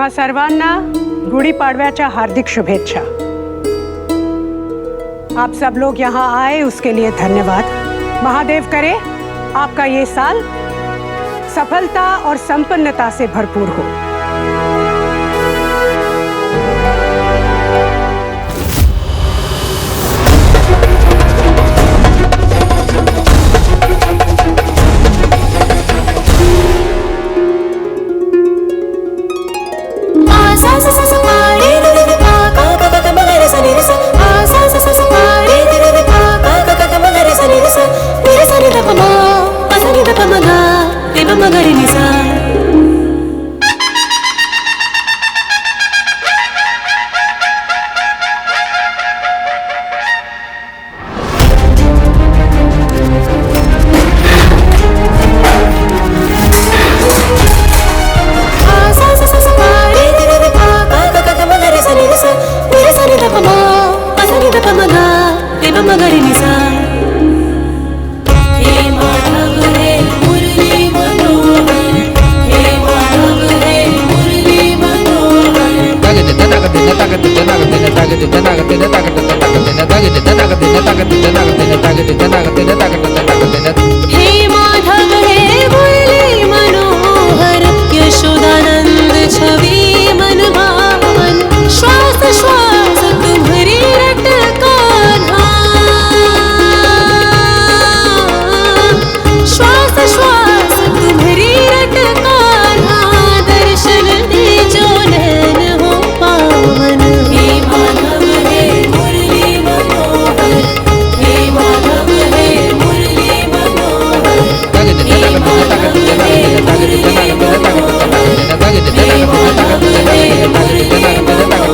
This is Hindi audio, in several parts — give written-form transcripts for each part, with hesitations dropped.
तुम्हा सर्वांना गुढीपाडव्याच्या हार्दिक शुभेच्छा। आप सब लोग यहाँ आए उसके लिए धन्यवाद। महादेव करे आपका ये साल सफलता और संपन्नता से भरपूर हो। हे माधव हे मुरली मनोहर यशोदानंद छवि मन भावन श्वास श्वास तुम्हारी रटका श्वास श्वास तुम्हारी रटका दर्शन दे जो नैन हो पावन। हे माधव हे मुरली मनोहर हे माधव हे मुरली मनोहर हे माधव हे मुरली मनोहर हे माधव हे मुरली मनोहर।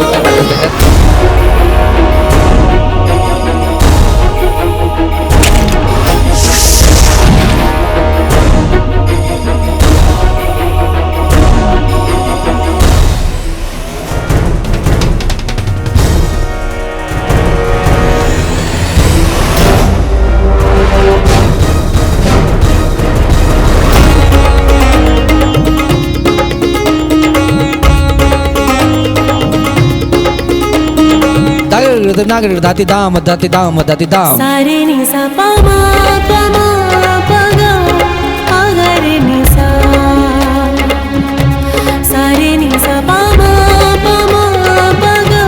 नागर दाती दाम दाती दाम दाती दाम सारे नि सा पा मा पा मा पा गा पा गा रे नि सा सारे नि सा पा मा पा मा पा गा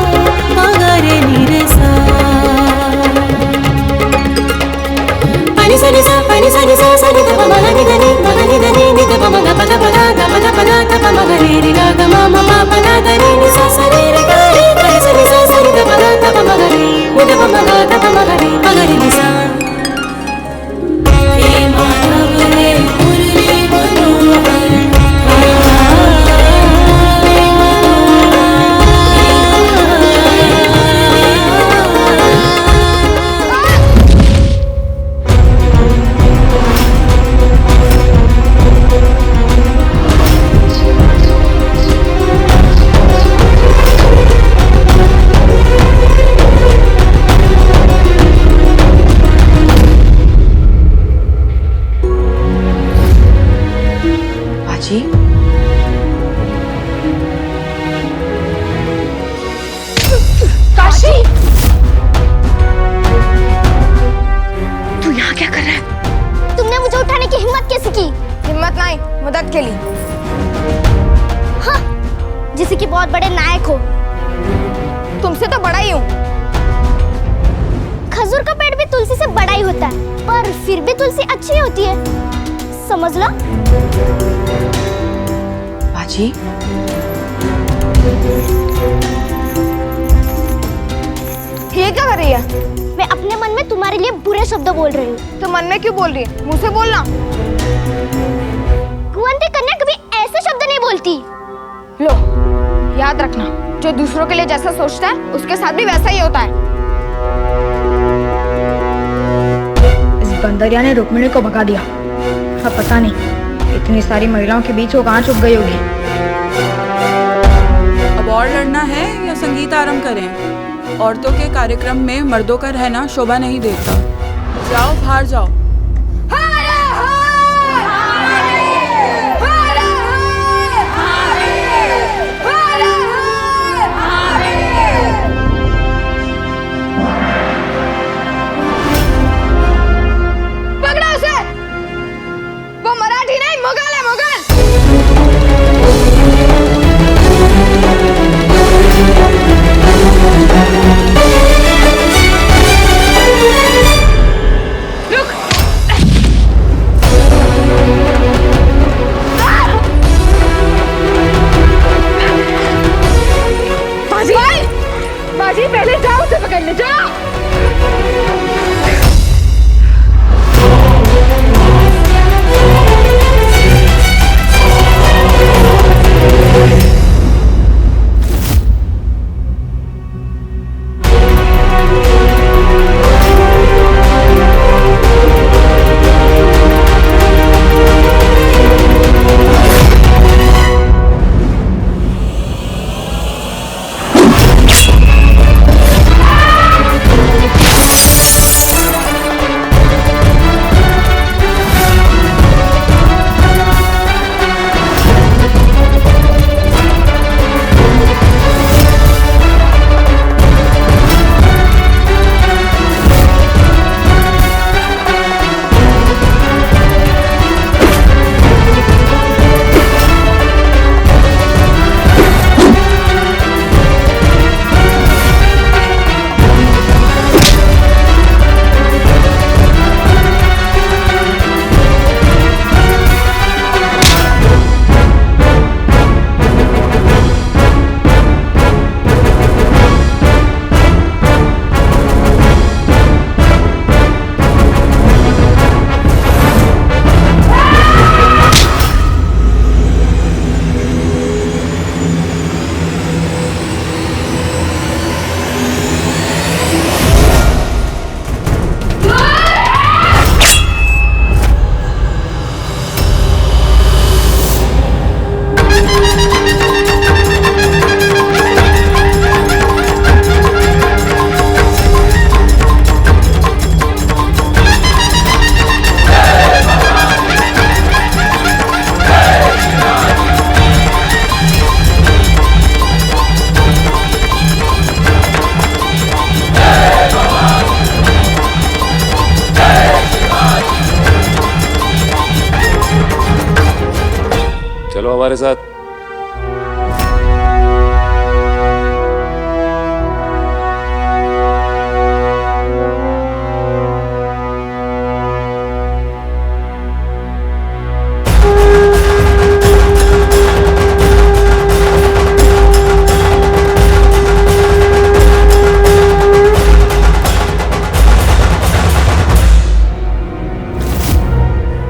पा गा रे नि रे सा pani sa ni sa sa ni da pa ma ni da ni ni da pa ma ga pa da pa da ta pa ma ga re ri ga ga ma ma pa pa da da ni sa sa re re ga re pa sa ni sa sa ni da pa da ta pa ma ga re ni da pa ma ga ta pa ma ga re pa ga re ni sa। हे माधव हे मुरली मनोहर काशी, तू यहाँ क्या कर रहा है? तुमने मुझे उठाने की हिम्मत कैसे की? हिम्मत नहीं, मदद के लिए। हाँ, जिसे कि बहुत बड़े नायक हो। तुमसे तो बड़ा ही हूँ। खजूर का पेड़ भी तुलसी से बड़ा ही होता है, पर फिर भी तुलसी अच्छी होती है, समझ लो। बाजी, ये क्या कर रही है? मैं अपने मन में तुम्हारे लिए बुरे शब्द बोल रही हूँ। तो मन में क्यों बोल रही है? मुंह से बोलना। कुंती कन्या कभी ऐसे शब्द नहीं बोलती। लो, याद रखना, जो दूसरों के लिए जैसा सोचता है, उसके साथ भी वैसा ही होता है। इस बंदरिया ने रुक्मिणी को भगा दिया। अब पता नहीं इतनी सारी महिलाओं के बीच वो कहाँ छुप गई होगी। अब और लड़ना है या संगीत आरंभ करें? औरतों के कार्यक्रम में मर्दों का रहना शोभा नहीं देता। जाओ बाहर जाओ। हमारे साथ।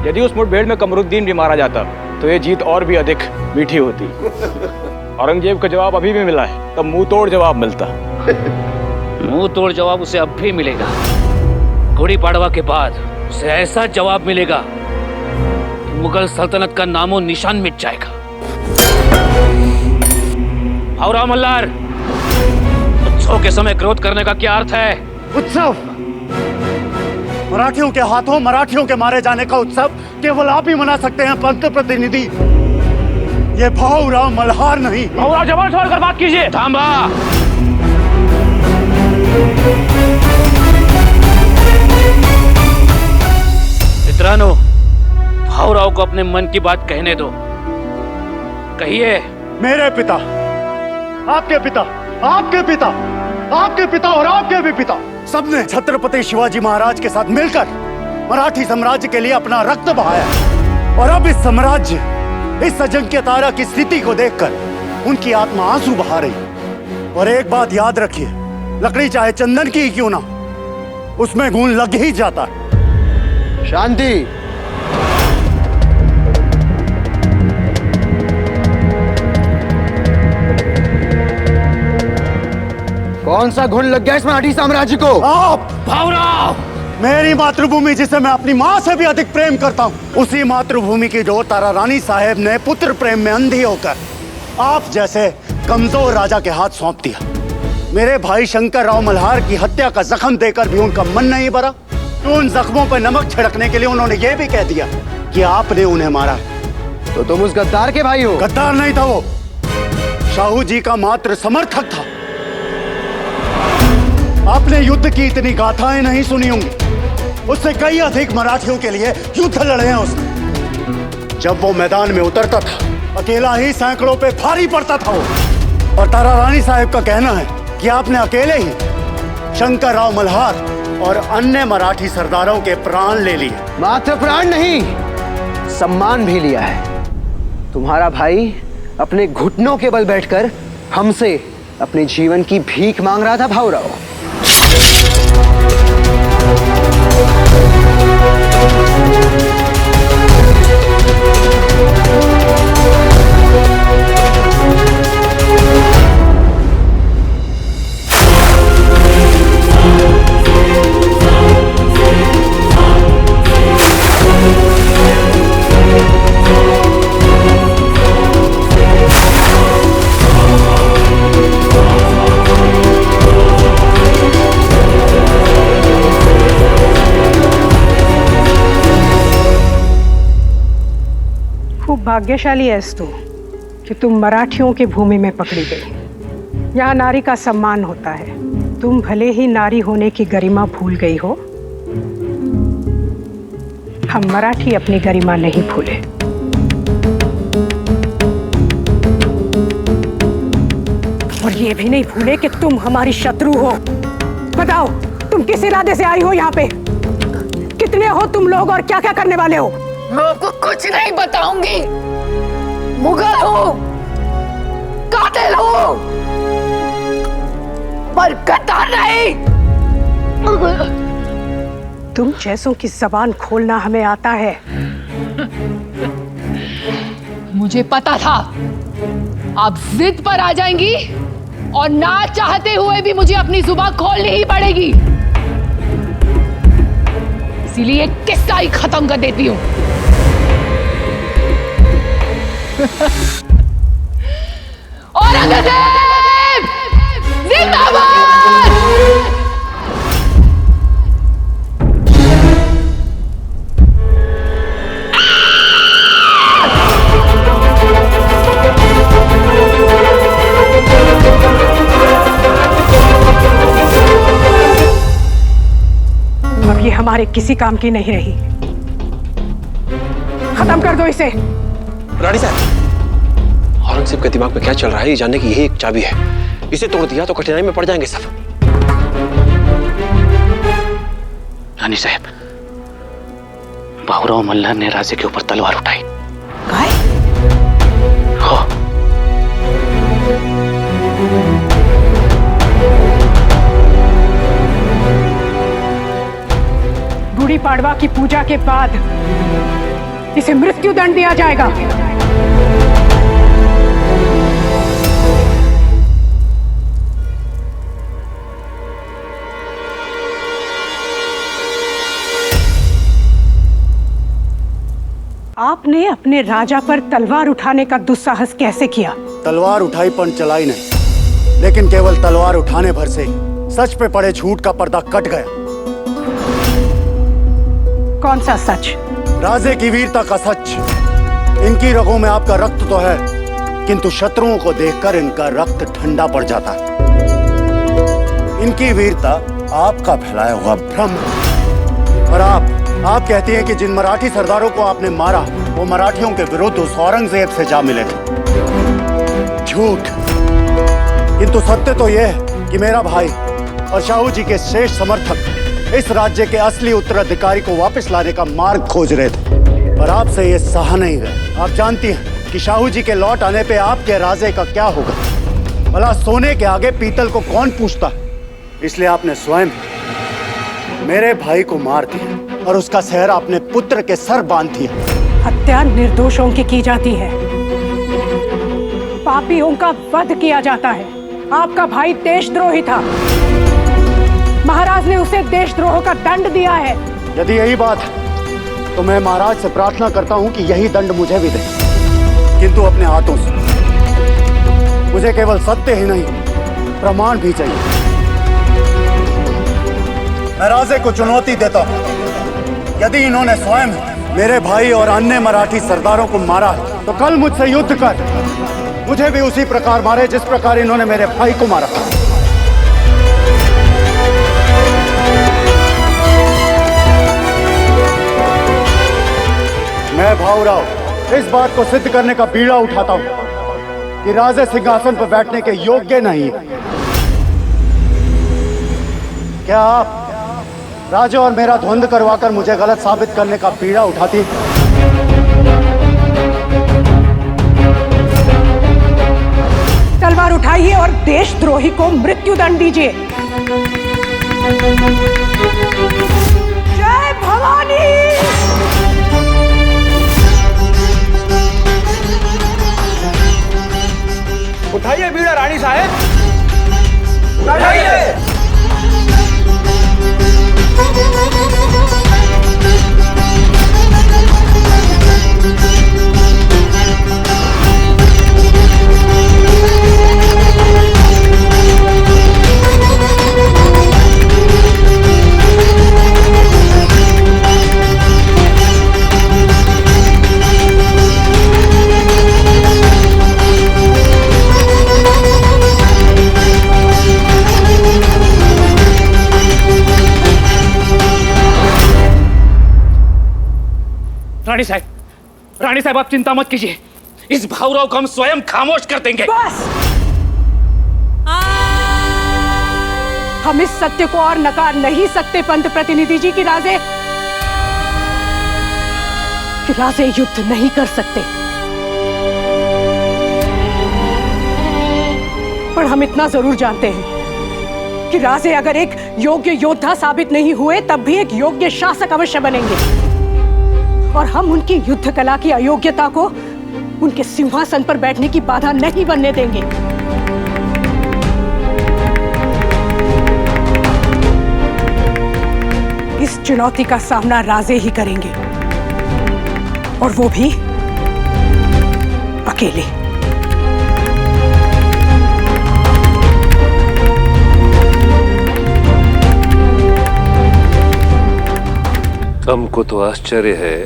यदि उस मुठभेड़ में कमरुद्दीन भी मारा जाता तो ये जीत और भी अधिक मीठी होती। औरंगजेब का जवाब अभी भी मिला है, तब मुंह तोड़ जवाब मिलता। मुंह तोड़ जवाब उसे अब भी मिलेगा। गुड़ी पड़वा के बाद उसे ऐसा जवाब मिलेगा कि मुगल सल्तनत का नामो निशान मिट जाएगा। भावराव मल्हार, उत्सव के समय क्रोध करने का क्या अर्थ है? उत्सव? मराठियों के हाथों मराठियों के मारे जाने का उत्सव केवल आप ही मना सकते हैं पंत प्रतिनिधि। ये भावराव मल्हार नहीं। भावराव, जबान छोड़कर बात कीजिए। थांबा। मित्रांनो, भावराव को अपने मन की बात कहने दो। कहिए। मेरे पिता, आपके पिता, आपके पिता, आपके पिता और आपके भी पिता, सबने छत्रपति शिवाजी महाराज के साथ मिलकर मराठी साम्राज्य के लिए अपना रक्त बहाया। और अब इस साम्राज्य, इस अजंक्य तारा की स्थिति को देखकर उनकी आत्मा आंसू बहा रही। और एक बात याद रखिए, लकड़ी चाहे चंदन की ही क्यों ना, उसमें घून लग ही जाता है। शांति। कौन सा घुन लग गया इस मराठी साम्राज्य को? आप। भावराव, मेरी मातृभूमि जिसे मैं अपनी माँ से भी अधिक प्रेम करता हूँ, उसी मातृभूमि की डोर तारा रानी साहेब ने पुत्र प्रेम में अंधी होकर आप जैसे कमजोर राजा के हाथ सौंप दिया। मेरे भाई शंकर राव मल्हार की हत्या का जख्म देकर भी उनका मन नहीं भरा, तो उन जख्मों पर नमक छिड़कने के लिए उन्होंने ये भी कह दिया कि आपने उन्हें मारा। तो तुम उस गद्दार के भाई हो? गद्दार नहीं था वो, शाहू जी का मात्र समर्थक था। आपने युद्ध की इतनी गाथाएं नहीं सुनी होंगी, उससे कई अधिक मराठियों के लिए युद्ध लड़े हैं उसने। जब वो मैदान में उतरता था, अकेला ही सैकड़ों पे भारी पड़ता था वो। और तारा रानी साहब का कहना है कि आपने अकेले ही शंकर राव मल्हार और अन्य मराठी सरदारों के प्राण ले लिए। मात्र प्राण नहीं, सम्मान भी लिया है। तुम्हारा भाई अपने घुटनों के बल बैठकर हमसे अपने जीवन की भीख मांग रहा था भावराव। भाग्यशाली है तू कि तुम मराठियों की भूमि में पकड़ी गई। यहाँ नारी का सम्मान होता है। तुम भले ही नारी होने की गरिमा भूल गई हो, हम मराठी अपनी गरिमा नहीं भूले। और ये भी नहीं भूले कि तुम हमारी शत्रु हो। बताओ, तुम किस इरादे से आई हो यहाँ पे? कितने हो तुम लोग और क्या क्या करने वाले हो? मैं आपको कुछ नहीं बताऊंगी। मुगल हूँ, कातिल हूँ, पर गद्दार नहीं। तुम जैसों की जबान खोलना हमें आता है। मुझे पता था आप जिद पर आ जाएंगी और ना चाहते हुए भी मुझे अपनी जुबान खोलनी ही पड़ेगी। इसीलिए किस्सा ही खत्म कर देती हूँ। औरंगजेब जिंदाबाद! अब ये हमारे किसी काम की नहीं रही। खत्म कर दो इसे। रानी साहब, औरंगजेब के दिमाग में क्या चल रहा है ये जानने की यही एक चाबी है। इसे तोड़ दिया तो कठिनाई में पड़ जाएंगे सब। रानी साहब, बाबूराव मल्हार ने राजे के ऊपर तलवार उठाई। हो। गुड़ी पाड़वा की पूजा के बाद इसे मृत्यु दंड दिया जाएगा। आपने अपने राजा पर तलवार उठाने का दुस्साहस कैसे किया? तलवार उठाई पण चलाई नहीं, लेकिन केवल तलवार उठाने भर से सच पे पड़े झूठ का पर्दा कट गया। कौन सा सच? राजे की वीरता का सच। इनकी रगों में आपका रक्त तो है, किंतु शत्रुओं को देखकर इनका रक्त ठंडा पड़ जाता है। इनकी वीरता आपका फैलाया हुआ भ्रम है। और आप कहती हैं कि जिन मराठी सरदारों को आपने मारा वो मराठियों के विरुद्ध उस औरंगजेब से जा मिले थे। झूठ। किंतु सत्य तो यह है कि मेरा भाई और शाहू जी के शेष समर्थक इस राज्य के असली उत्तराधिकारी को वापस लाने का मार्ग खोज रहे थे, पर आपसे ये सहा नहीं गया। आप जानती हैं कि शाहू जी के लौट आने पे आपके राजे का क्या होगा। भला सोने के आगे पीतल को कौन पूछता? इसलिए आपने स्वयं मेरे भाई को मार दिया और उसका सेहरा अपने पुत्र के सर बांध दिया। हत्या निर्दोषों की जाती है, पापियों का वध किया जाता है। आपका भाई देशद्रोही था, महाराज ने उसे देशद्रोह का दंड दिया है। यदि यही बात है तो मैं महाराज से प्रार्थना करता हूं कि यही दंड मुझे भी दे, किंतु अपने हाथों से। मुझे केवल सत्य ही नहीं, प्रमाण भी चाहिए। मैं राजे को चुनौती देता हूं, यदि इन्होंने स्वयं मेरे भाई और अन्य मराठी सरदारों को मारा तो कल मुझसे युद्ध कर मुझे भी उसी प्रकार मारे जिस प्रकार इन्होंने मेरे भाई को मारा। मैं भाऊराव इस बात को सिद्ध करने का बीड़ा उठाता हूं कि राजे सिंहासन पर बैठने के योग्य नहीं है। क्या आप राजे और मेरा द्वंद्व करवाकर मुझे गलत साबित करने का बीड़ा उठाती? तलवार उठाइए और देशद्रोही को मृत्यु दंड दीजिए। जय भवानी। उठाइए बीड़ा रानी साहब, उठाइए। रानी साहब आप चिंता मत कीजिए, इस भाऊराव को हम स्वयं खामोश कर देंगे। बस, हम इस सत्य को और नकार नहीं सकते पंत प्रतिनिधि जी की राजे युद्ध नहीं कर सकते। पर हम इतना जरूर जानते हैं कि राजे अगर एक योग्य योद्धा साबित नहीं हुए तब भी एक योग्य शासक अवश्य बनेंगे, और हम उनकी युद्ध कला की अयोग्यता को उनके सिंहासन पर बैठने की बाधा नहीं बनने देंगे। इस चुनौती का सामना राजे ही करेंगे, और वो भी अकेले। हमको तो आश्चर्य है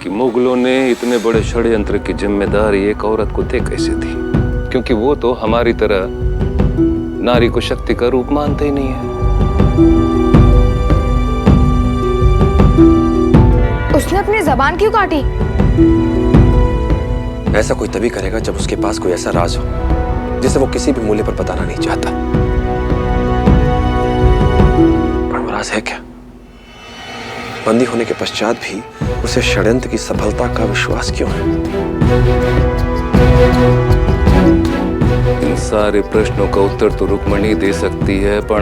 कि मुगलों ने इतने बड़े षड्यंत्र की जिम्मेदारी एक औरत को दे कैसे दी, क्योंकि वो तो हमारी तरह नारी को शक्ति का रूप मानते ही नहीं है। उसने अपनी जबान क्यों काटी? ऐसा कोई तभी करेगा जब उसके पास कोई ऐसा राज हो जिसे वो किसी भी मूल्य पर बताना नहीं चाहता। पर वो राज है क्या? बंदी होने के पश्चात भी उसे षड्यंत्र की सफलता का विश्वास क्यों है? इन सारे प्रश्नों का उत्तर तो रुक्मणी दे सकती है, पर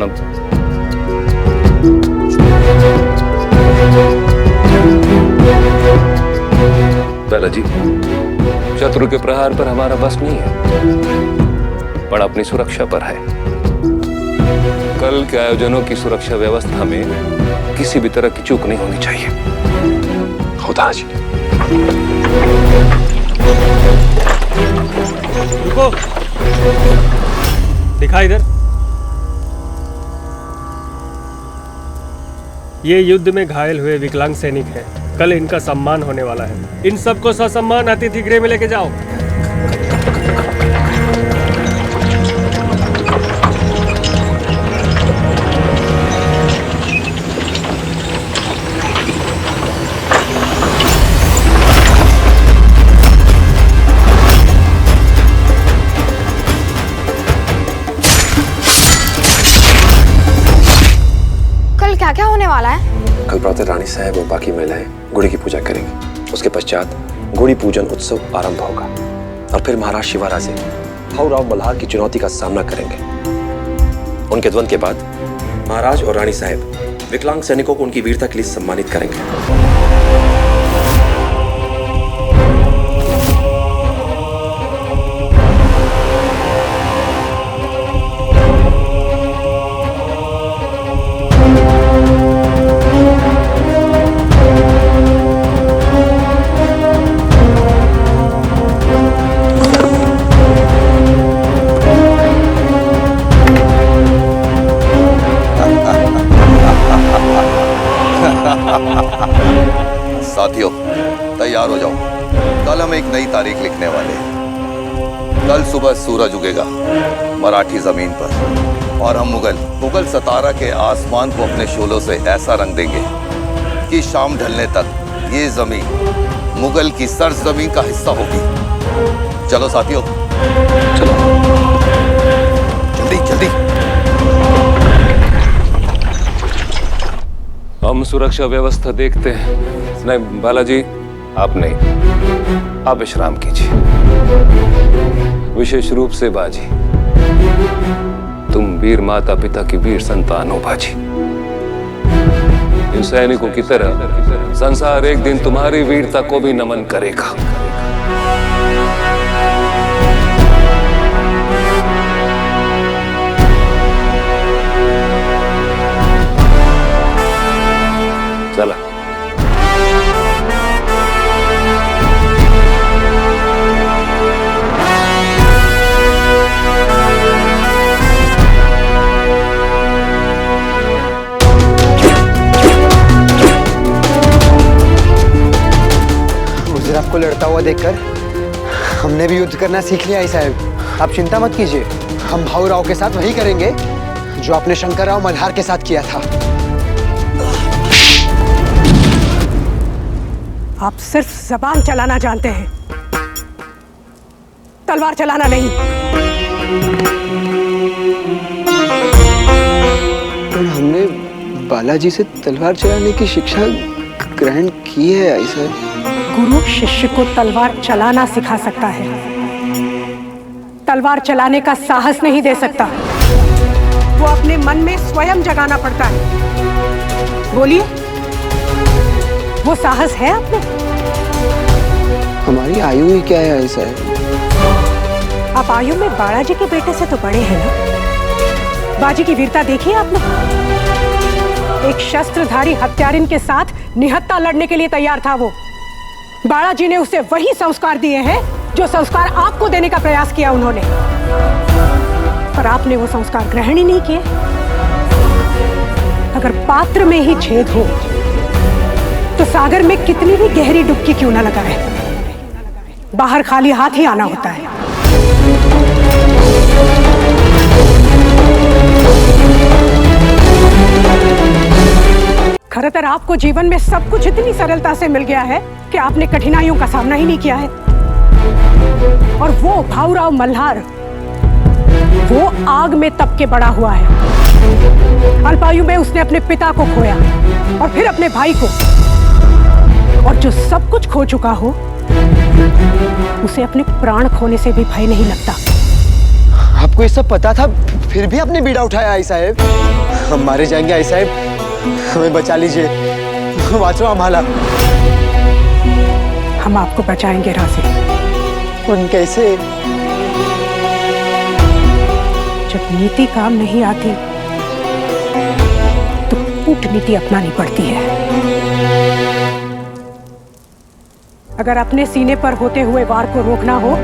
दादाजी, शत्रु के प्रहार पर हमारा बस नहीं है, पर अपनी सुरक्षा पर है। कल के आयोजनों की सुरक्षा व्यवस्था में किसी भी तरह की चूक नहीं होनी चाहिए। खुदा जी। रुको, दिखा इधर। ये युद्ध में घायल हुए विकलांग सैनिक हैं। कल इनका सम्मान होने वाला है। इन सबको ससम्मान अतिथि गृह में लेके जाओ। कल क्या क्या होने वाला है? कल प्रातः रानी साहब और बाकी महिलाएं गुड़ी की पूजा करेंगी। उसके पश्चात गुड़ी पूजन उत्सव आरंभ होगा और फिर महाराज शिवाराजे भाऊराव मल्हार की चुनौती का सामना करेंगे। उनके द्वंद के बाद महाराज और रानी साहब विकलांग सैनिकों को उनकी वीरता के लिए सम्मानित करेंगे। साथियों, तैयार हो जाओ। कल हम एक नई तारीख लिखने वाले हैं। कल सुबह सूरज उगेगा मराठी जमीन पर और हम मुगल सतारा के आसमान को अपने शोलों से ऐसा रंग देंगे कि शाम ढलने तक ये जमीन मुगल की सरजमीन का हिस्सा होगी। चलो साथियों, चलो जल्दी जल्दी। हम सुरक्षा व्यवस्था देखते हैं। नहीं बालाजी, आप नहीं, आप विश्राम कीजिए। विशेष रूप से बाजी, तुम वीर माता पिता की वीर संतान हो बाजी। इन सैनिकों की तरह संसार एक दिन तुम्हारी वीरता को भी नमन करेगा। चला। मुझे आपको लड़ता हुआ देखकर हमने भी युद्ध करना सीख लिया है साहब। आप चिंता मत कीजिए, हम भाऊराव के साथ वही करेंगे जो आपने शंकरराव मल्हार के साथ किया था। आप सिर्फ जबान चलाना जानते हैं, तलवार चलाना नहीं। पर हमने बालाजी से तलवार चलाने की शिक्षा ग्रहण की है ऐसा। गुरु शिष्य को तलवार चलाना सिखा सकता है, तलवार चलाने का साहस नहीं दे सकता। वो अपने मन में स्वयं जगाना पड़ता है। बोलिए, वो साहस है आप में? हमारी आयु ही क्या है ऐसा है? आप आयु में बालाजी के बेटे से तो बड़े हैं ना। बाजी की वीरता देखी आपने? एक शस्त्रधारी हत्यारिन के साथ निहत्था लड़ने के लिए तैयार था वो। बालाजी ने उसे वही संस्कार दिए हैं जो संस्कार आपको देने का प्रयास किया उन्होंने, पर आपने वो संस्कार ग्रहण ही नहीं किए। अगर पात्र में ही छेद हो तो सागर में कितनी भी गहरी डुबकी क्यों ना लगाए, बाहर खाली हाथ ही आना होता है। खरतर आपको जीवन में सब कुछ इतनी सरलता से मिल गया है कि आपने कठिनाइयों का सामना ही नहीं किया है। और वो भाऊराव मल्हार, वो आग में तप के बड़ा हुआ है। अल्पायु में उसने अपने पिता को खोया और फिर अपने भाई को, और जो सब कुछ खो चुका हो उसे अपने प्राण खोने से भी भय नहीं लगता। आपको ये सब पता था, फिर भी आपने बीड़ा उठाया आई साहब। हम मारे जाएंगे आई साहब, हमें बचा लीजिए, वाचो हमारा। हम आपको बचाएंगे राजे। उन कैसे? जब नीति काम नहीं आती तो कूटनीति अपनानी पड़ती है। अगर अपने सीने पर होते हुए वार को रोकना हो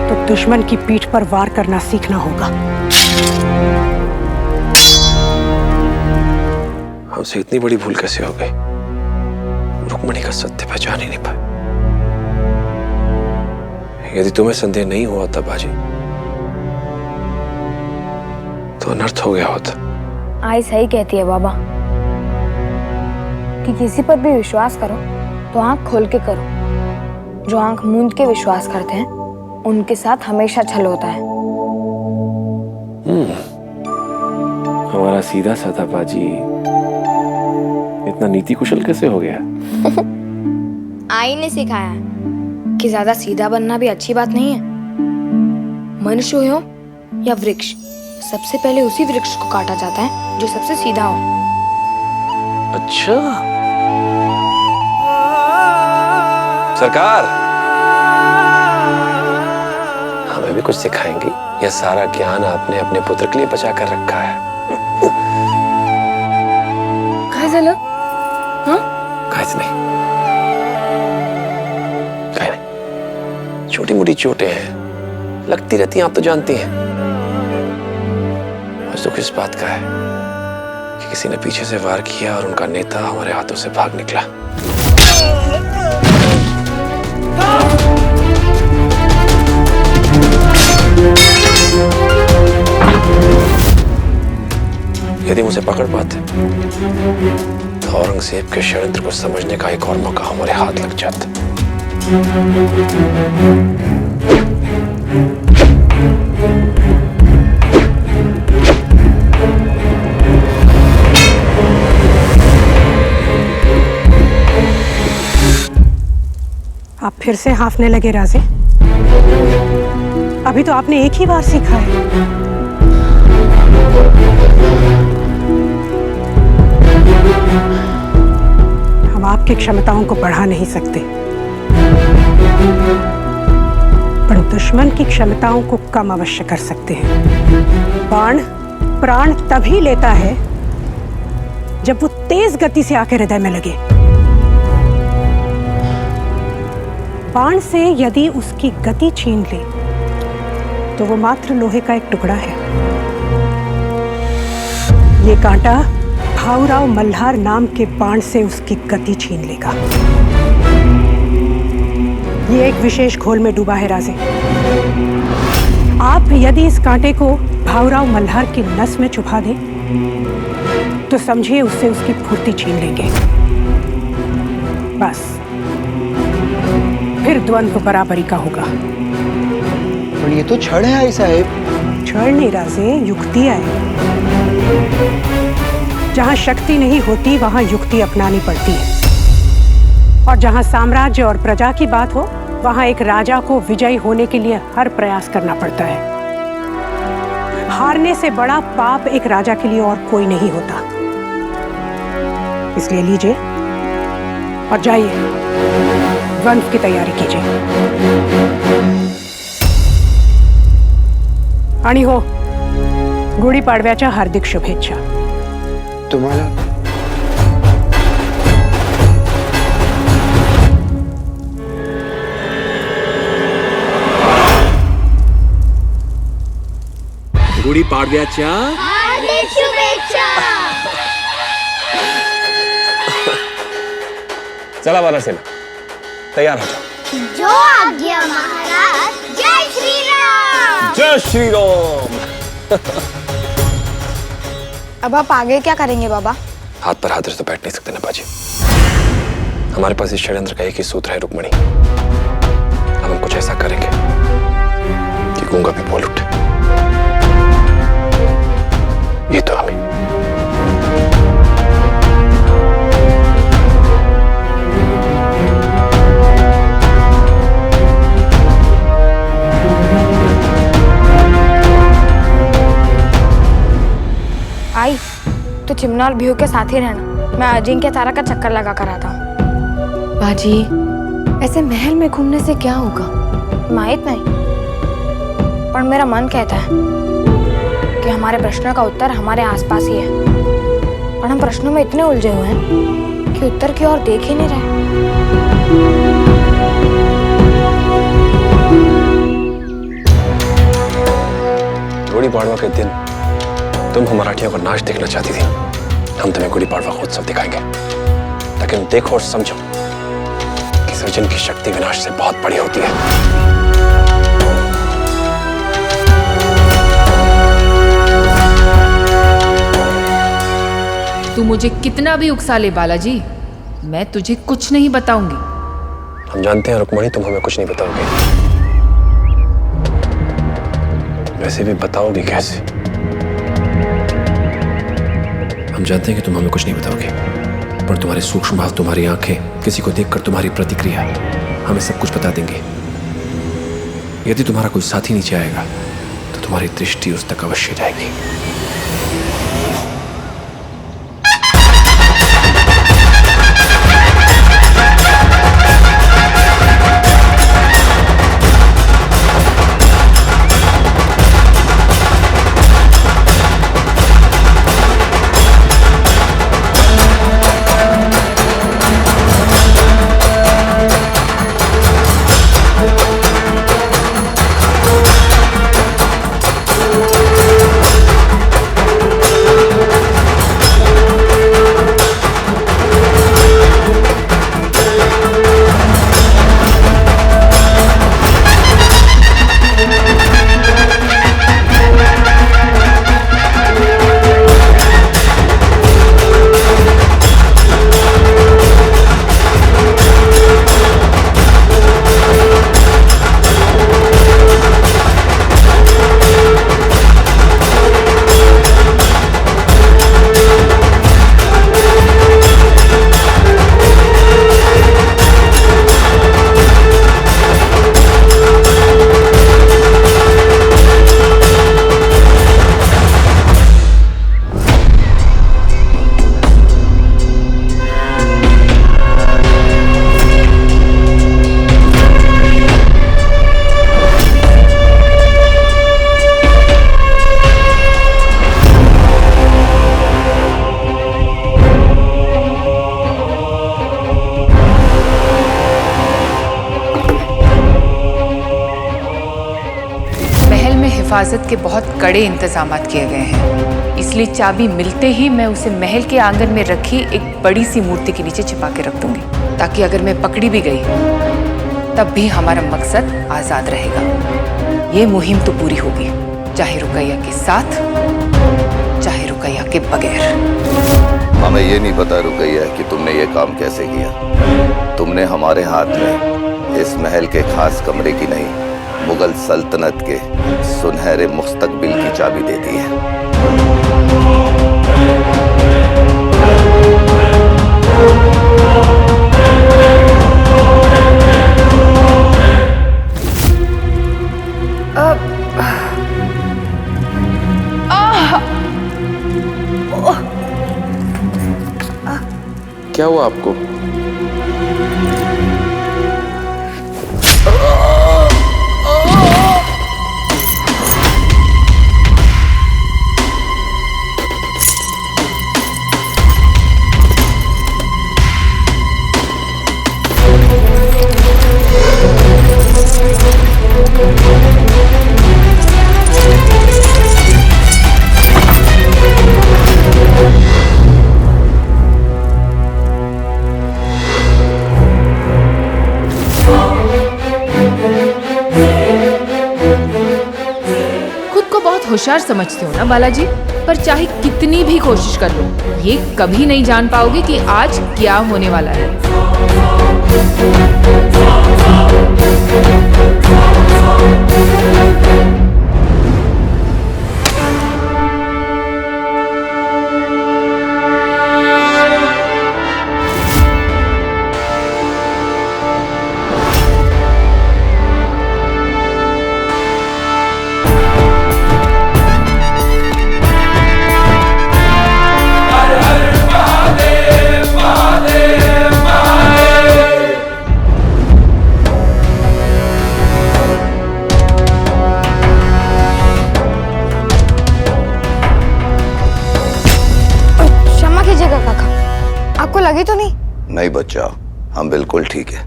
तो दुश्मन की पीठ पर वार करना सीखना होगा। हमसे इतनी बड़ी भूल कैसे हो गई? रुक्मणी का सत्य पहचान ही नहीं पाए। यदि तुम्हें संदेह नहीं हुआ था बाजी, तो अनर्थ हो गया होता। आई सही कहती है बाबा कि किसी पर भी विश्वास करो तो आंख खोल के करो। जो आंख मूंद के विश्वास करते हैं उनके साथ हमेशा छल होता है। हमारा सीधा साधा बाजी इतना नीति कुशल कैसे हो गया? आई ने सिखाया कि ज्यादा सीधा बनना भी अच्छी बात नहीं है। मनुष्य हो या वृक्ष, सबसे पहले उसी वृक्ष को काटा जाता है जो सबसे सीधा हो। अच्छा सरकार, हमें भी कुछ सिखाएंगी? यह सारा ज्ञान आपने अपने पुत्र के लिए बचा कर रखा है। काय झालं? काहीच नहीं, काहे नहीं। छोटी मोटी चोटें हैं, लगती रहती हैं, आप तो जानती हैं। और दुख इस बात का है कि किसी ने पीछे से वार किया और उनका नेता हमारे हाथों से भाग निकला। यदि मुझे पकड़ पाते तो औरंगजेब के षड्यंत्र को समझने का एक और मौका हमारे हाथ लग जाता। आप फिर से हाफने लगे राजे? अभी तो आपने एक ही बार सीखा है। हम आपकी क्षमताओं को बढ़ा नहीं सकते, पर दुश्मन की क्षमताओं को कम अवश्य कर सकते हैं। बाण प्राण तभी लेता है जब वो तेज गति से आकर हृदय में लगे। बाण से यदि उसकी गति छीन ले तो वो मात्र लोहे का एक टुकड़ा है। ये कांटा भाऊराव मल्हार नाम के बाण से उसकी गति छीन लेगा। ये एक विशेष घोल में डूबा है राजे। आप यदि इस कांटे को भाऊराव मल्हार की नस में छुपा दें तो समझिए उससे उसकी फुर्ती छीन लेंगे। बस फिर द्वंद्व बराबरी का होगा। पर ये तो छड़ है आई साहब। छड़ नहीं राजे, युक्ति है। जहां शक्ति नहीं होती वहां युक्ति अपनानी पड़ती है, और जहां साम्राज्य और प्रजा की बात हो वहां एक राजा को विजयी होने के लिए हर प्रयास करना पड़ता है। हारने से बड़ा पाप एक राजा के लिए और कोई नहीं होता। इसलिए लीजिए और जाइए, द्वंद्व की तैयारी कीजिए। आणि हो, गुढी पाडव्याच्या हार्दिक शुभेच्छा। तुम्हाला गुढी पाडव्याच्या हार्दिक शुभेच्छा। चला वानरसेना, तैयार हो जाओ। जो आज्ञा महाराज। जय श्री राम। जय श्री राम। अब आप आगे क्या करेंगे बाबा? हाथ पर हाथ रख तो बैठ नहीं सकते ना बाजी। हमारे पास इस षड्यंत्र का एक ही सूत्र है रुक्मणी, कुछ ऐसा करेंगे कि गूंगा भी बोल उठे। ये तो हमें आई तो चिमना और बिहू के साथ ही रहना, मैं अजिंक्य तारा का चक्कर लगा कर आता हूँ। बाजी, ऐसे महल में घूमने से क्या होगा? माहित नहीं, पर मेरा मन कहता है कि हमारे प्रश्नों का उत्तर हमारे आसपास ही है, और हम प्रश्नों में इतने उलझे हुए हैं कि उत्तर की ओर देख ही नहीं रहे। गुड़ी पाड़वा के दिन तुम हम मराठियों का नाच देखना चाहती थी। हम तुम्हें गुड़ी पाड़वा का उत्सव दिखाएंगे ताकि तुम देखो और समझो कि सृजन की शक्ति विनाश से बहुत बड़ी होती है। तू मुझे कितना भी उकसा ले बालाजी, मैं तुझे कुछ नहीं बताऊंगी। हम जानते हैं रुक्मणी, तुम हमें कुछ नहीं बताओगे। वैसे भी बताओगी कैसे? हम जानते हैं कि तुम हमें कुछ नहीं बताओगे, पर तुम्हारे सूक्ष्म भाव, तुम्हारी आंखें, किसी को देखकर तुम्हारी प्रतिक्रिया हमें सब कुछ बता देंगे। यदि तुम्हारा कोई साथी नीचे आएगा तो तुम्हारी दृष्टि उस तक अवश्य जाएगी। हिफाजत के बहुत कड़े इंतजाम किए गए हैं, इसलिए चाबी मिलते ही मैं उसे महल के आंगन में रखी एक बड़ी सी मूर्ति के नीचे छिपा के रख दूंगी, ताकि अगर मैं पकड़ी भी गई तब भी हमारा मकसद आजाद रहेगा। ये मुहिम तो पूरी होगी, चाहे रुकैया के साथ चाहे रुकैया के बगैर। हमें ये नहीं पता रुकैया कि तुमने ये काम कैसे किया। तुमने हमारे हाथ में इस महल के खास कमरे की नहीं, मुगल सल्तनत के सुनहरे मुस्तकबिल की चाबी दे दी है। क्या हुआ आपको? होशियार समझते हो ना बालाजी, पर चाहे कितनी भी कोशिश कर लो, ये कभी नहीं जान पाओगे कि आज क्या होने वाला है। आपको लगी तो नहीं? नहीं बच्चा, हम बिल्कुल ठीक है।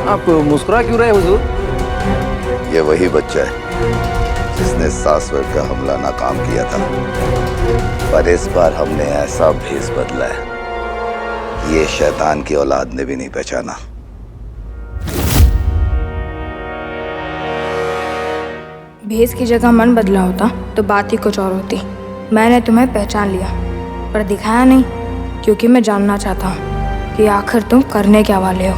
आप मुस्कुरा क्यों रहे हुजूर? ये वही बच्चा है जिसने सासवर का हमला नाकाम किया था, पर इस बार हमने ऐसा भेष बदला है ये शैतान की औलाद ने भी नहीं पहचाना। भेष की जगह मन बदला होता तो बात ही कुछ और होती। मैंने तुम्हें पहचान लिया पर दिखाया नहीं, क्योंकि मैं जानना चाहता हूँ कि आखिर तुम करने क्या वाले हो।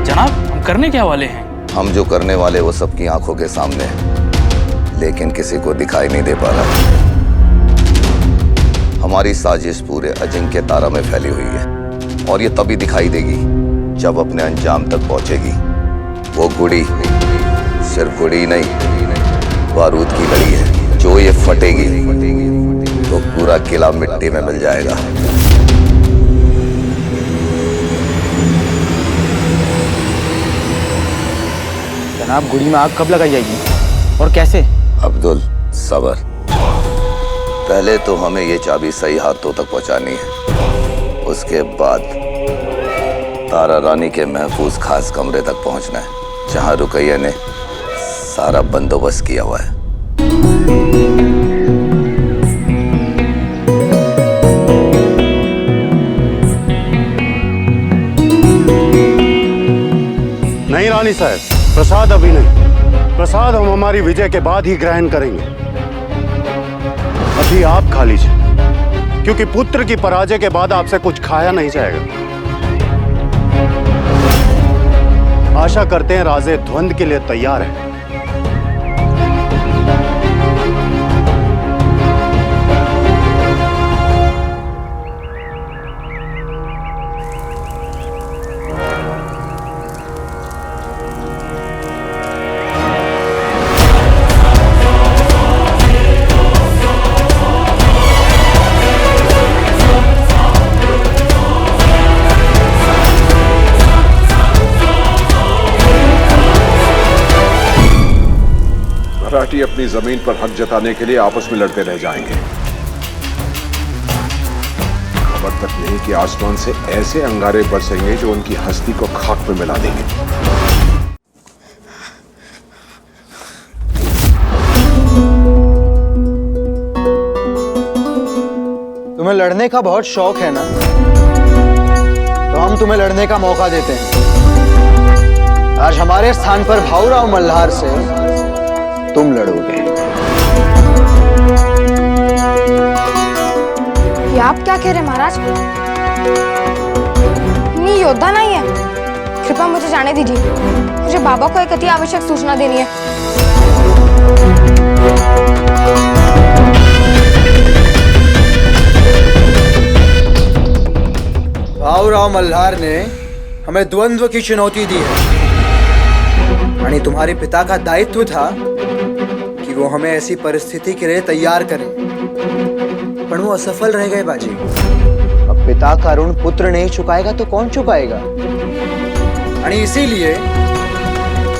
जनाब, हम करने क्या वाले हैं? हम जो करने वाले वो सबकी आंखों के सामने है, लेकिन किसी को दिखाई नहीं दे पा रहा। हमारी साजिश पूरे अजिंक्य तारा में फैली हुई है और ये तभी दिखाई देगी जब अपने अंजाम तक पहुंचेगी। वो गुड़ी सिर्फ गुड़ी नहीं, बारूद की लड़ी है। जो ये फटेगी तो पूरा किला मिट्टी में मिल जाएगा। जनाब, गुड़ी में आग कब लगाई जाएगी और कैसे? अब्दुल सबर, पहले तो हमें ये चाबी सही हाथों तक पहुंचानी है, उसके बाद तारा रानी के महफूज खास कमरे तक पहुंचना है जहां रुकैया ने सारा बंदोबस्त किया हुआ है। नहीं रानी साहब, प्रसाद अभी नहीं। प्रसाद हम हमारी विजय के बाद ही ग्रहण करेंगे। अभी आप खा लीजिए, क्योंकि पुत्र की पराजय के बाद आपसे कुछ खाया नहीं जाएगा। आशा करते हैं राजे द्वंद के लिए तैयार है। मराठी अपनी जमीन पर हक जताने के लिए आपस में लड़ते रह जाएंगे। खबर तक नहीं कि आसमान से ऐसे अंगारे बरसेंगे जो उनकी हस्ती को खाक में मिला देंगे। तुम्हें लड़ने का बहुत शौक है ना, तो हम तुम्हें लड़ने का मौका देते हैं। आज हमारे स्थान पर भाऊराव मल्हार से तुम लड़ोगे। ये आप क्या कह रहे हैं महाराज? मैं योद्धा नहीं है, कृपया मुझे जाने दीजिए। मुझे बाबा को एक अति आवश्यक सूचना देनी है। भाऊराव मल्हार ने हमें द्वंद्व की चुनौती दी है, यानी तुम्हारे पिता का दायित्व था कि वो हमें ऐसी परिस्थिति के लिए तैयार करें, पर वो असफल रह गए बाजी। अब पिता का ऋण पुत्र नहीं चुकाएगा तो कौन चुकाएगा? यानी इसीलिए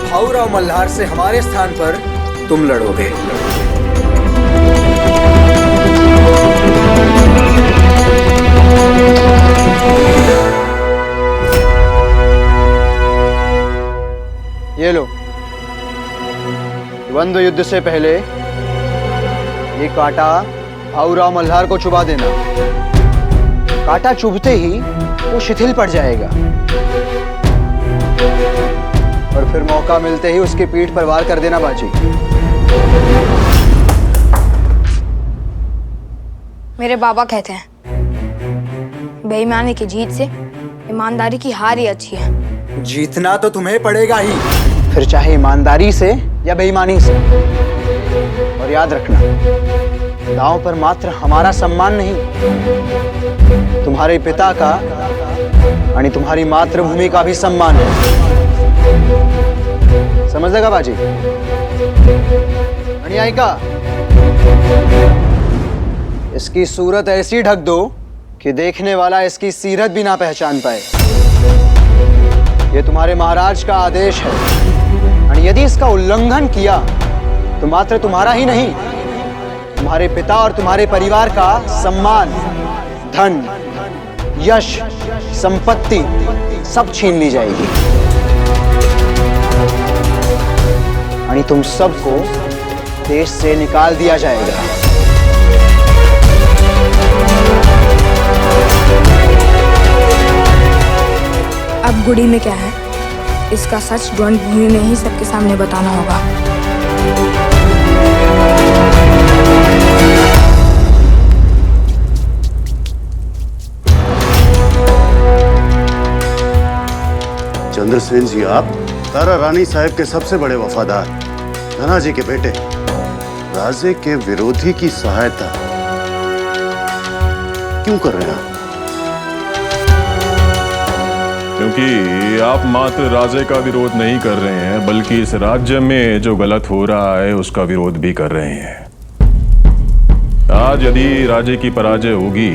भाऊराव मल्हार से हमारे स्थान पर तुम लड़ोगे। ये लो, द्वंद्व युद्ध से पहले ये कांटा भाऊराव मल्हार को चुबा देना। कांटा चुभते ही वो शिथिल पड़ जाएगा और फिर मौका मिलते ही उसकी पीठ पर वार कर देना बाजी। मेरे बाबा कहते हैं बेईमानी की जीत से ईमानदारी की हार ही अच्छी है। जीतना तो तुम्हें पड़ेगा ही, फिर चाहे ईमानदारी से या बेईमानी से। और याद रखना, दांव पर मात्र हमारा सम्मान नहीं, तुम्हारे पिता का यानी तुम्हारी मातृभूमि का भी सम्मान है। समझ लगा बाजी? का इसकी सूरत ऐसी ढक दो कि देखने वाला इसकी सीरत भी ना पहचान पाए। ये तुम्हारे महाराज का आदेश है और यदि इसका उल्लंघन किया तो मात्र तुम्हारा ही नहीं, तुम्हारे पिता और तुम्हारे परिवार का सम्मान, धन, यश, संपत्ति सब छीन ली जाएगी। और तुम सबको देश से निकाल दिया जाएगा। अब गुड़ी में क्या है, इसका सच द्वंद भूमि में ही सबके सामने बताना होगा। चंद्रसेन जी, आप तारा रानी साहब के सबसे बड़े वफादार धनाजी के बेटे राजे के विरोधी की सहायता क्यों कर रहे हैं? क्योंकि आप मात्र राजे का विरोध नहीं कर रहे हैं, बल्कि इस राज्य में जो गलत हो रहा है उसका विरोध भी कर रहे हैं। आज यदि राजे की पराजय होगी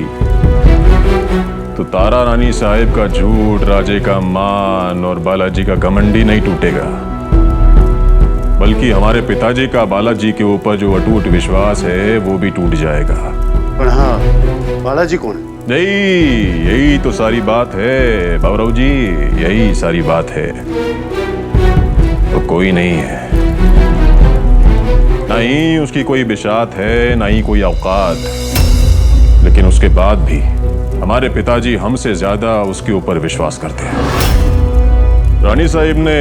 तो तारा रानी साहिब का झूठ, राजे का मान और बालाजी का घमंडी नहीं टूटेगा, बल्कि हमारे पिताजी का बालाजी के ऊपर जो अटूट विश्वास है वो भी टूट जाएगा। पर हाँ, बालाजी कौन है? यही तो सारी बात है बाबूराव जी, यही सारी बात है। तो कोई नहीं है, ना ही उसकी कोई बिशात है, ना ही कोई औकात, लेकिन उसके बाद भी हमारे पिताजी हमसे ज्यादा उसके ऊपर विश्वास करते हैं। रानी साहिब ने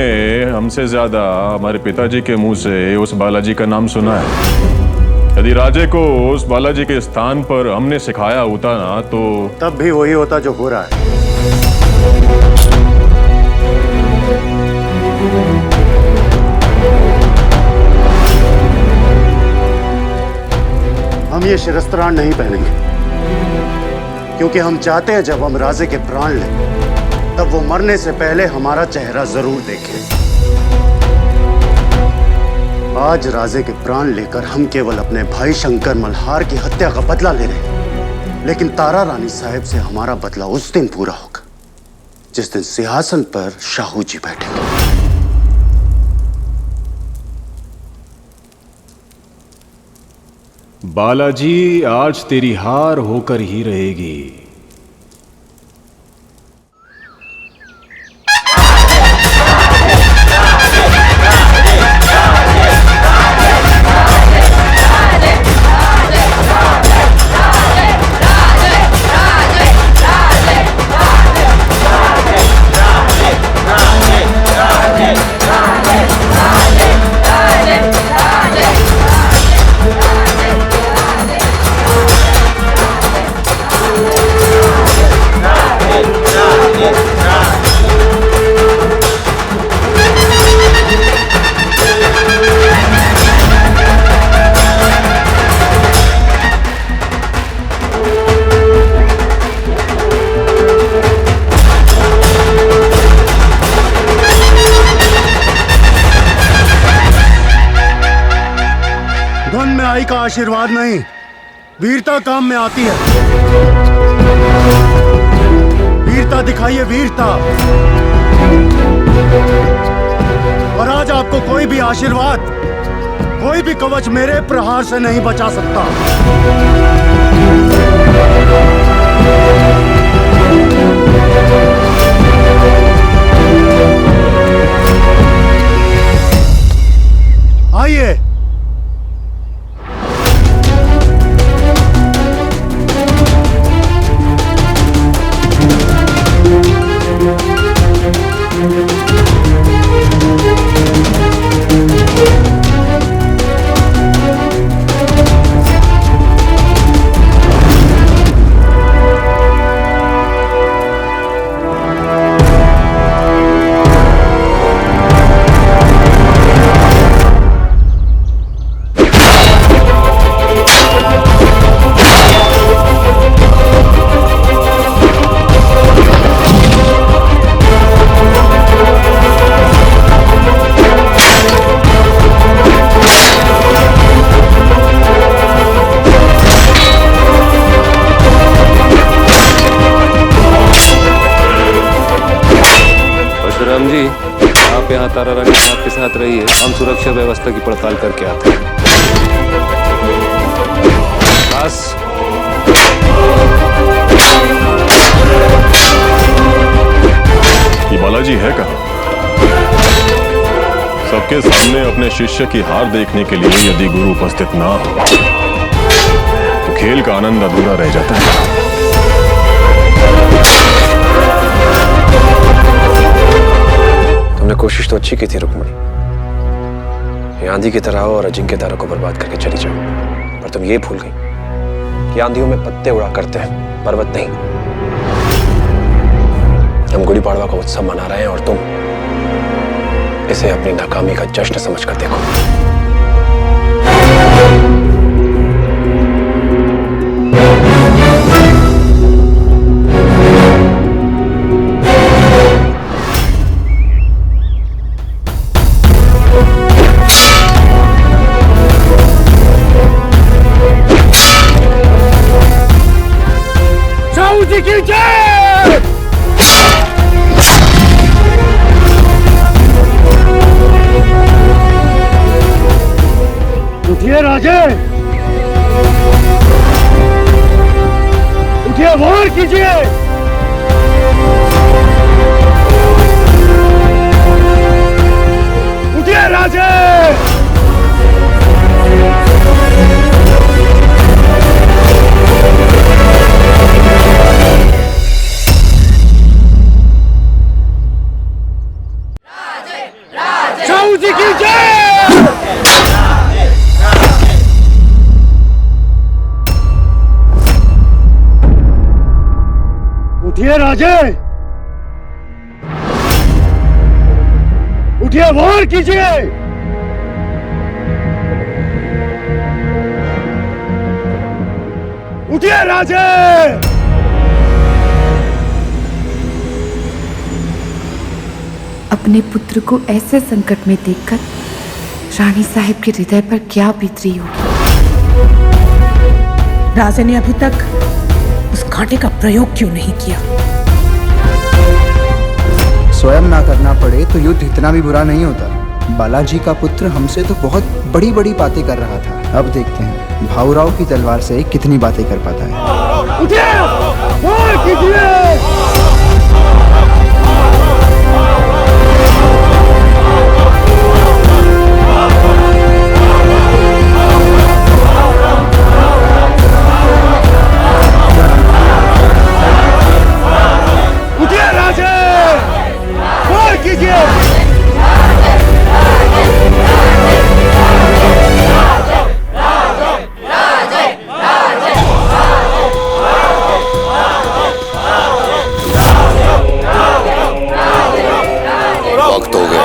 हमसे ज्यादा हमारे पिताजी के मुंह से उस बालाजी का नाम सुना है। यदि राजे को उस बालाजी के स्थान पर हमने सिखाया होता ना, तो तब भी वही होता जो हो रहा है। हम ये शिरस्त्राण नहीं पहनेंगे, क्योंकि हम चाहते हैं जब हम राजे के प्राण लें तब वो मरने से पहले हमारा चेहरा जरूर देखें। आज राजे के प्राण लेकर हम केवल अपने भाई शंकर मल्हार की हत्या का बदला ले रहे हैं, लेकिन तारा रानी साहब से हमारा बदला उस दिन पूरा होगा जिस दिन सिंहासन पर शाहू जी बैठेंगे। बालाजी, आज तेरी हार होकर ही रहेगी। का आशीर्वाद नहीं, वीरता काम में आती है। वीरता दिखाइए, वीरता। और आज आपको कोई भी आशीर्वाद, कोई भी कवच मेरे प्रहार से नहीं बचा सकता। आइए। सतारा रानी आपके साथ रही है, हम सुरक्षा व्यवस्था की पड़ताल करके आते हैं। बस ये बालाजी है कहाँ? सबके सामने अपने शिष्य की हार देखने के लिए यदि गुरु उपस्थित ना हो तो खेल का आनंद अधूरा रह जाता है। तुमने कोशिश तो अच्छी की थी रुक्मणी, ये आंधी की तरह आओ और अजिंक्यतारा को बर्बाद करके चली जाओ, पर तुम ये भूल गई कि आंधियों में पत्ते उड़ा करते हैं, पर्वत नहीं। हम गुड़ी पाड़वा का उत्सव मना रहे हैं और तुम इसे अपनी नाकामी का जश्न समझकर देखो। साहू जी की जय। उठिए राजे, उठिए वार कीजिए। उठिए राजे। साहू जी की जय। उठिए राजे, उठिए वार कीजिए। उठिए राजे। अपने पुत्र को ऐसे संकट में देखकर रानी साहब के हृदय पर क्या बीत रही होगी। राजे ने अभी तक उस कांटे का प्रयोग क्यों नहीं किया? स्वयं ना करना पड़े तो युद्ध इतना भी बुरा नहीं होता। बालाजी का पुत्र हमसे तो बहुत बड़ी बड़ी बातें कर रहा था, अब देखते हैं भाऊराव की तलवार से कितनी बातें कर पाता है। उठिए, वार कीजिए। वक्त हो गया।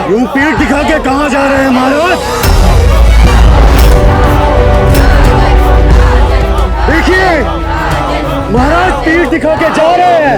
यूं पीठ दिखा के कहां जा रहे हैं महाराज? देखिए महाराज पीठ दिखा के जा रहे हैं।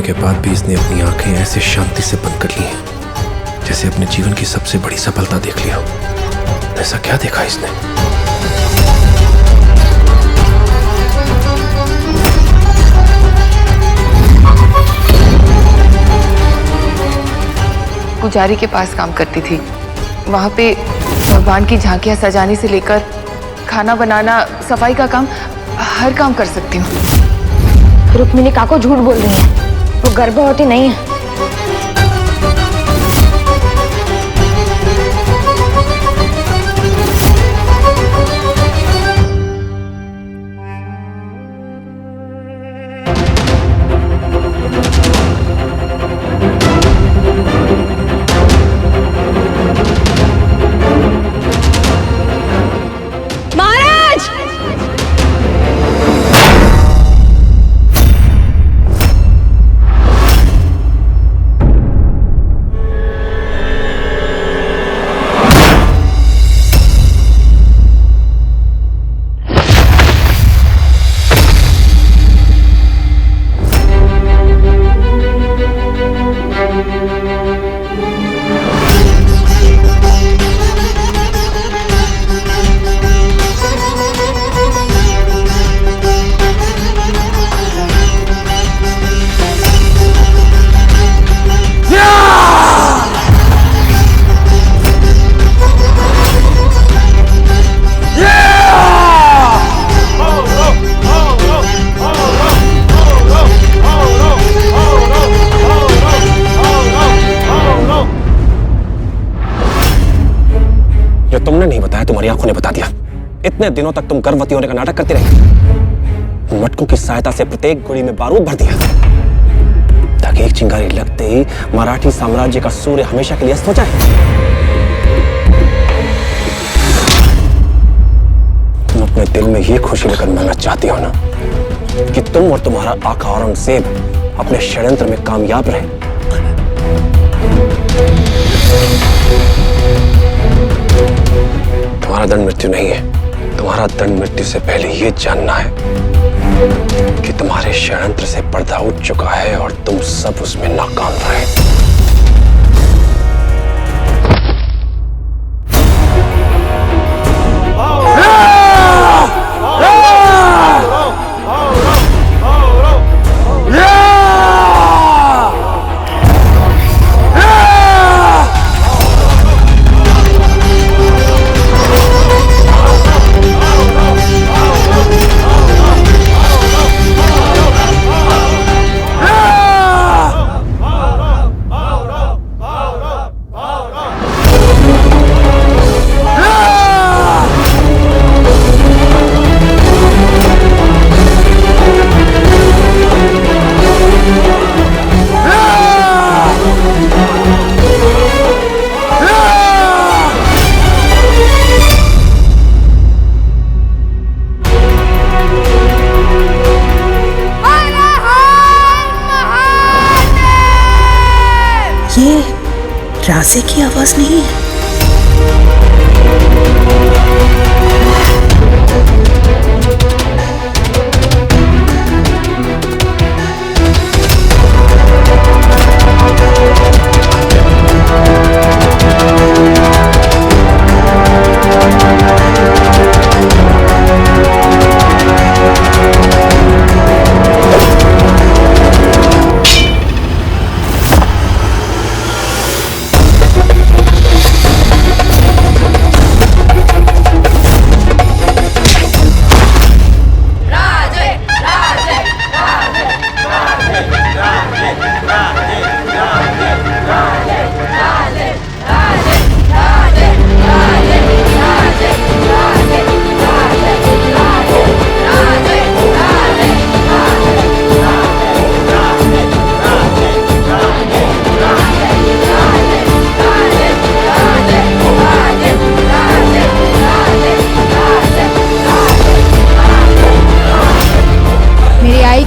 के बाद भी इसने अपनी आंखें ऐसे शांति से बंद कर ली हैं जैसे अपने जीवन की सबसे बड़ी सफलता देख ली हो। ऐसा क्या देखा इसने? पुजारी के पास काम करती थी। वहाँ पे भगवान की झांकियाँ सजाने से लेकर खाना बनाना, सफाई का काम, हर काम कर सकती हूँ। रुक्मिणी काको झूठ बोल रही है, वो गर्भवती नहीं है। तुमने नहीं बताया, तुम्हारी आंखों ने बता दिया। इतने दिनों तक तुम गर्भवती होने का नाटक करती रही। मटकों की सहायता से प्रत्येक गुड़ी में बारूद भर दिया ताकि एक चिंगारी लगते ही मराठी साम्राज्य का सूर्य हमेशा के लिए अस्त हो जाए। तुम अपने दिल में ये खुशी लेकर मरना चाहती हो ना कि तुम और तुम्हारा आका औरंगजेब अपने षड्यंत्र में कामयाब रहे। तुम्हारा दंड मृत्यु नहीं है। तुम्हारा दंड मृत्यु से पहले यह जानना है कि तुम्हारे षड्यंत्र से पर्दा उठ चुका है और तुम सब उसमें नाकाम रहे। ये राजे की आवाज नहीं है।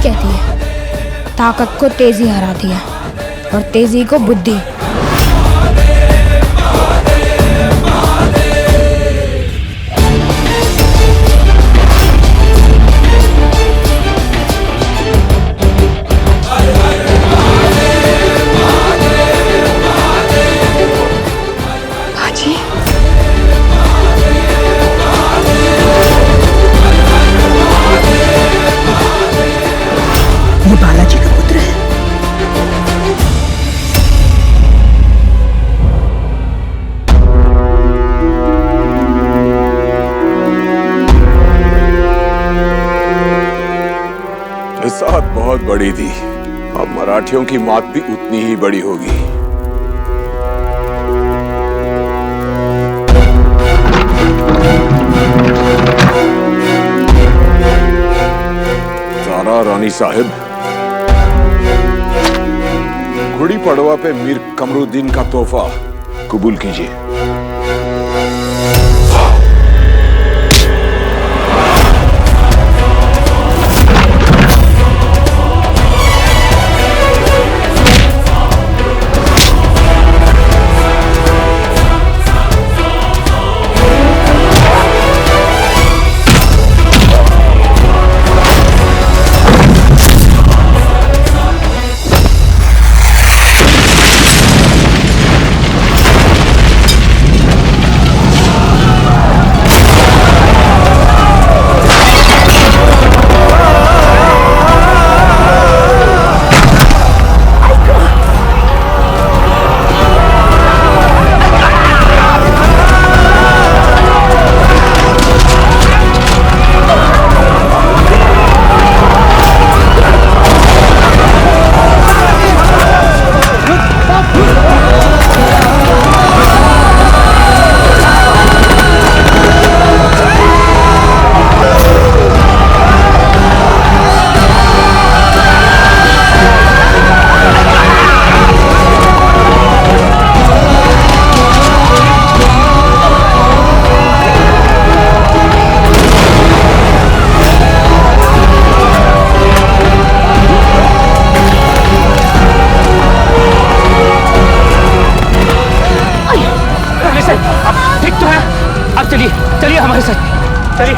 कहती है ताकत को तेजी हराती है और तेजी को बुद्धि। बरसात बहुत बड़ी थी, अब मराठियों की मौत भी उतनी ही बड़ी होगी। तारा रानी साहिब, गुड़ी पड़वा पे मीर कमरुद्दीन का तोहफा कबूल कीजिए।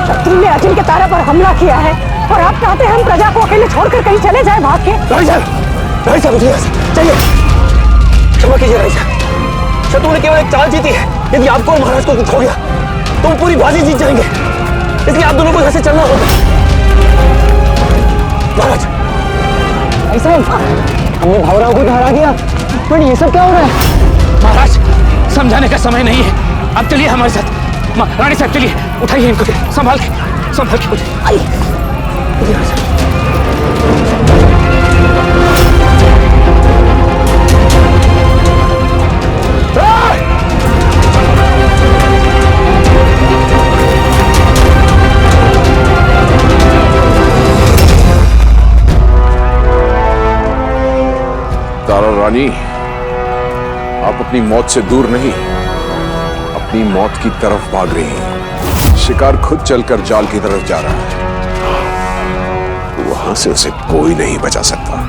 शत्रु ने अजिन के तारा पर हमला किया है और आप चाहते हैं हम प्रजा को अकेले छोड़कर कहीं चले जाएं भाग के? राय साहब उठिए, चलिए। क्षमा कीजिए राय साहब, शत्रु ने केवल एक चाल जीती है। यदि आपको और महाराज को कुछ हो गया तो हम पूरी बाजी जीत जाएंगे, इसलिए आप दोनों को यहाँ से चलना होगा। महाराज, ऐसा हमने भावराव को तो हरा दिया, पर ये सब क्या हो रहा है? महाराज, समझाने का समय नहीं है, अब चलिए हमारे साथ। रानी साहब चलिए, उठाइए इनको, संभाल के आइए। तारा रानी, आप अपनी मौत से दूर नहीं, अपनी मौत की तरफ भाग रही हैं। शिकार खुद चलकर जाल की तरफ जा रहा है, वहां से उसे कोई नहीं बचा सकता।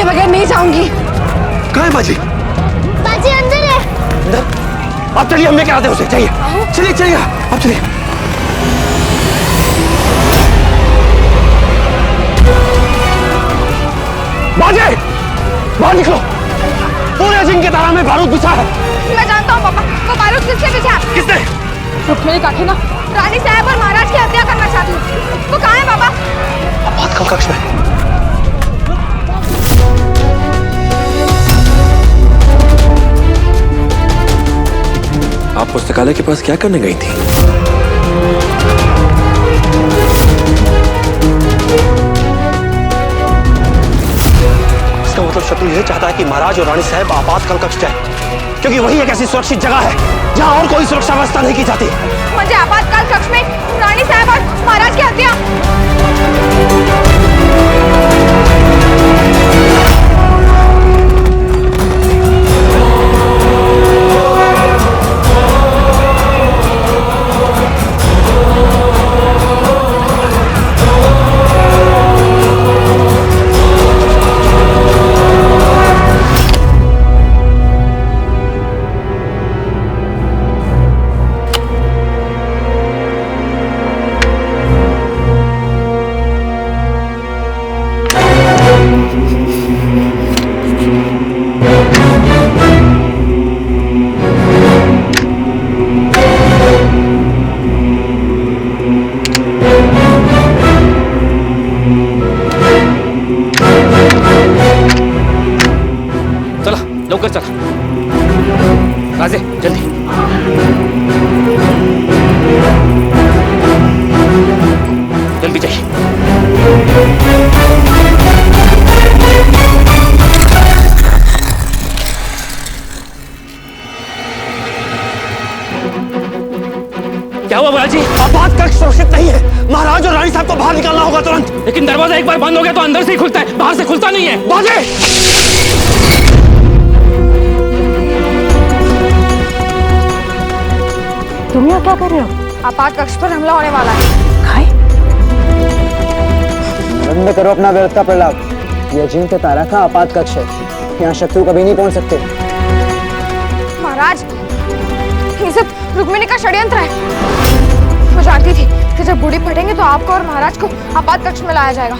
के बगैर नहीं जाऊंगी। कहाँ है बाजी? बाजी अंदर है। अंदर? अब चलिए, हम लेके आते हैं उसे। चाहिए, चलिए चलिए, अब चलिए। बाजी, बाहर निकलो। पूरे जिन के तारा में बारूद बिछा है। मैं जानता हूँ पापा, वो बारूद किसके पीछे है? किसने? रुक्मिणी काकी ना रानी साहब और महाराज की हत्या करना चाहती है। वो कहाँ है पापा? आपातकाल कक्ष में। आप पुस्तकालय के पास क्या करने गई थी? इसका मतलब शत्रु यह चाहता है कि महाराज और रानी साहब आपातकाल कक्ष जाए, क्योंकि वही एक ऐसी सुरक्षित जगह है जहां और कोई सुरक्षा व्यवस्था नहीं की जाती। मुझे आपातकाल कक्ष में रानी साहब और महाराज की हत्या। लौकर चल राजे, जल्दी। जल्दी चाहिए। क्या हुआ बालाजी? आपात कक्ष सुरक्षित नहीं है। महाराज और रानी साहब को बाहर निकालना होगा तुरंत। लेकिन दरवाजा एक बार बंद हो गया तो अंदर से ही खुलता है, बाहर से खुलता नहीं है। बाजे! तुम यहाँ क्या कर रहे हो? आपात कक्ष पर हमला होने वाला है। खाए? बंद करो अपना व्यर्थ का प्रलाप। यह अजिंक्य तारा का आपात कक्ष है, यहाँ शत्रु कभी नहीं पहुंच सकते। महाराज, ये सब रुक्मिणी का षड्यंत्र है। मैं जानती थी कि जब गुड़ी फटेंगे तो आपको और महाराज को आपात कक्ष में लाया जाएगा।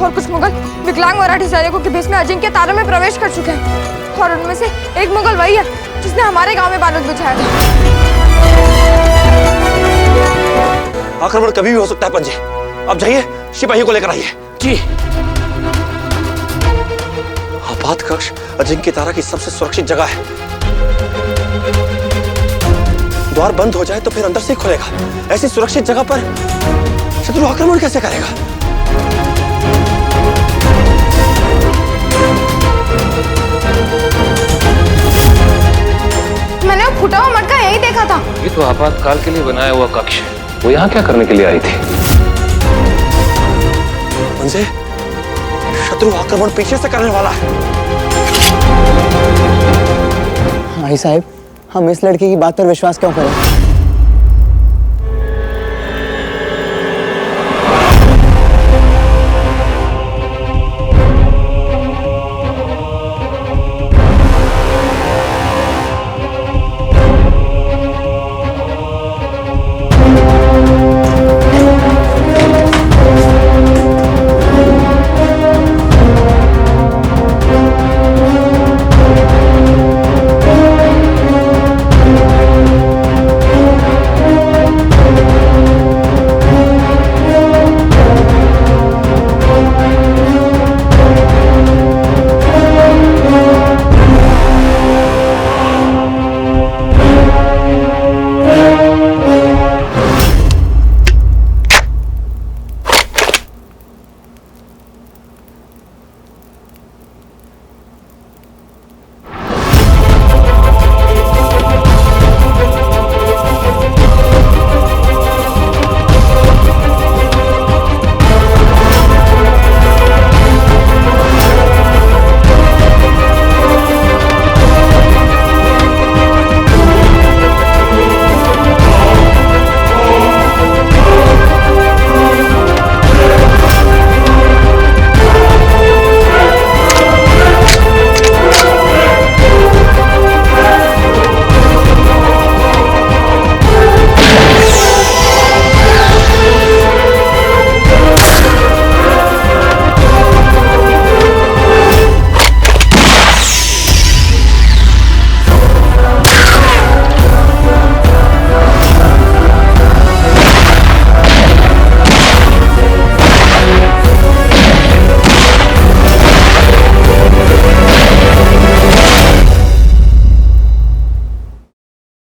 और कुछ मुगल विकलांग मराठी सैनिकों के बीच में अजिंक्य तारा में प्रवेश कर चुके हैं, और उनमें से एक मुगल वही है जिसने हमारे गांव में बारूद बिछाया था। आक्रमण कभी भी हो सकता है पंजे। अब जाइए, सिपाहियों को लेकर आइए। जी। आपात कक्ष अजिंक्य तारा की सबसे सुरक्षित जगह है। द्वार बंद हो जाए तो फिर अंदर से ही खुलेगा। ऐसी सुरक्षित जगह पर शत्रु आक्रमण कैसे करेगा? मैंने वो फूटा हुआ मटका यही देखा था। ये तो आपातकाल के लिए बनाया हुआ कक्ष है। वो यहाँ क्या करने के लिए आई थी? पंजे, शत्रु आक्रमण पीछे से करने वाला है। भाई साहब, हम इस लड़के की बात पर विश्वास क्यों करें?